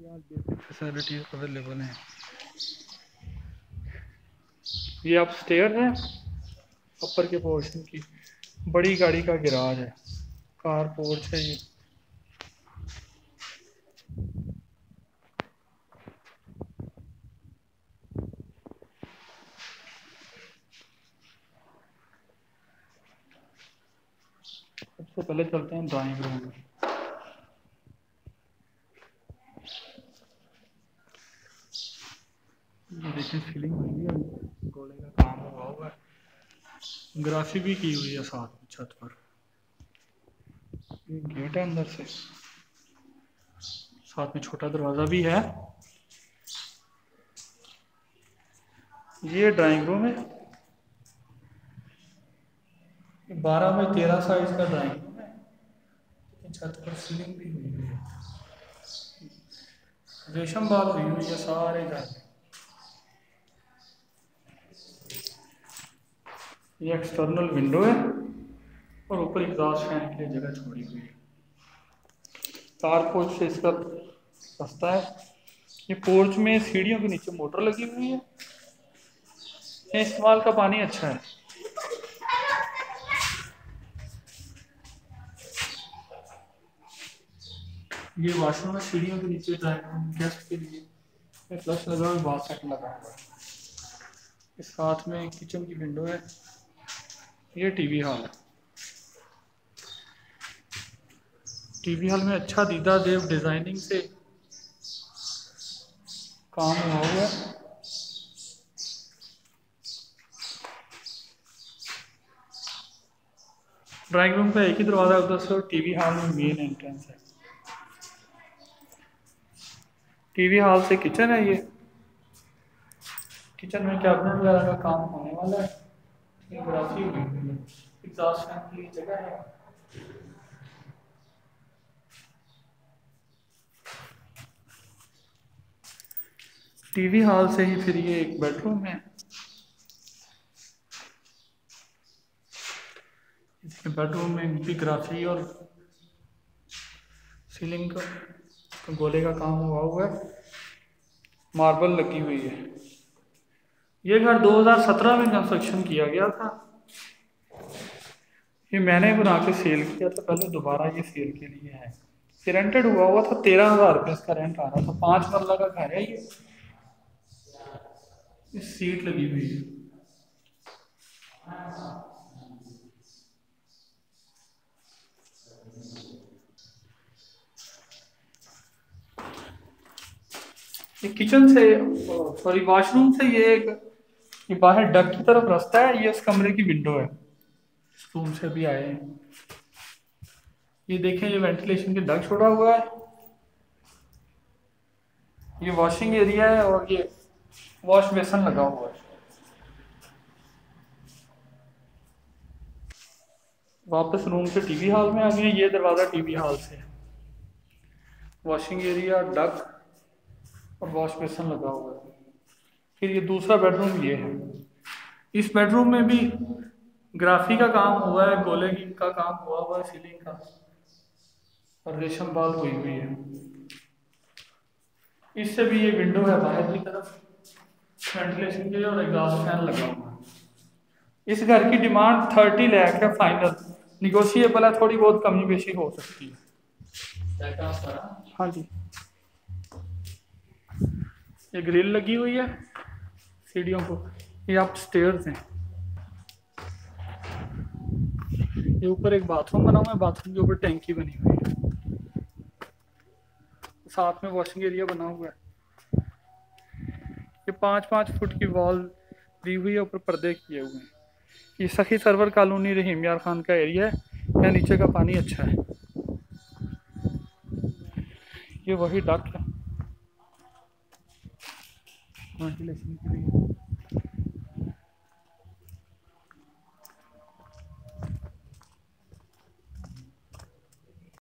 यहाँ basic facilities available हैं। ये आप स्टेयर हैं ऊपर के पोर्शन की। बड़ी गाड़ी का गैराज है, कार पोर्च है ये। सबसे पहले चलते हैं ड्राइंग रूम में। ये देखें सीलिंग हुई है, गोले का काम हुआ है, ग्राफी भी की हुई है साथ में छत पर। ये गेट है अंदर से, साथ में छोटा दरवाजा भी है। ये ड्राइंग रूम है, 12x13 साइज का ड्राइंग रूम है। छत पर सीलिंग भी हुई हुई है, रेशम बाल हुई हुई है सारे घर में। ये एक्सटर्नल विंडो है और ऊपर एग्जॉस्ट फैन के लिए जगह छोड़ी हुई है। कार पोर्च से इसका रास्ता है। ये पोर्च में सीढ़ियों के नीचे मोटर लगी हुई है। ये इस्तेमाल का पानी अच्छा है। ये वॉशरूम है, सीढ़ियों के नीचे गेस्ट के लिए फ्लश लगा हुआ, बाथ सेट लगा हुआ है। इस साथ में किचन की विंडो है। ये टीवी हॉल है। टीवी हॉल में अच्छा दीदा देव डिजाइनिंग से काम हुआ हुआ है। ड्राइंग रूम का एक ही दरवाजा उधर से और टीवी हॉल में मेन एंट्रेंस है। टीवी हॉल से किचन है। ये किचन में कैबिनेट वगैरह का काम होने वाला है। ग्राफी हुई है, एग्जॉस्ट फैन के लिए जगह है। टीवी हॉल से ही फिर ये एक बेडरूम है। इसके बेडरूम में भी ग्राफी और सीलिंग का गोले का काम हुआ है, मार्बल लगी हुई है। ये घर 2017 में कंस्ट्रक्शन किया गया था। ये मैंने बना के सेल किया था पहले, दोबारा ये सेल के लिए है। ये रेंटेड हुआ था, 13,000 रुपये इसका रेंट आ रहा था। 5 मरला का घर है ये। सीट लगी हुई है। ये किचन से, सॉरी वॉशरूम से ये बाहर डक की तरफ रास्ता है। ये उस कमरे की विंडो है, इस रूम से भी आए हैं। ये देखें, ये वेंटिलेशन के डक छोड़ा हुआ है। ये वॉशिंग एरिया है और ये वॉश बेसन लगा हुआ है। वापस रूम से टीवी हॉल में आ गए। ये दरवाज़ा टीवी हॉल से है। वॉशिंग एरिया, डक और वॉश बेसन लगा हुआ है। फिर ये दूसरा बेडरूम ये है। इस बेडरूम में भी ग्राफी का काम हुआ है, गोले का काम हुआ है, सीलिंग का, और रेशम बाल हुई हुई है। इससे भी ये विंडो है बाहर की तरफ, वेंटिलेशन के लिए, और एग्जॉस्ट फैन लगा हुआ है। इस घर की डिमांड 30 लाख है फाइनल, निगोशिएबल है, थोड़ी बहुत कमी बेशी हो सकती है। हाँ जी। ये ग्रिल लगी हुई है सीढ़ियों को। ये आप स्टेयर्स हैं। ये ऊपर एक बाथरूम बना हुआ है, बाथरूम के ऊपर टैंकी बनी हुई है, साथ में वॉशिंग एरिया बना हुआ है। ये 5-5 फुट की वॉल दी हुई है, ऊपर पर्दे किए हुए हैं। ये सखी सरवर कॉलोनी रहीम यार खान का एरिया है। यहाँ नीचे का पानी अच्छा है। ये वही डक है वेंटिलेशन के लिए।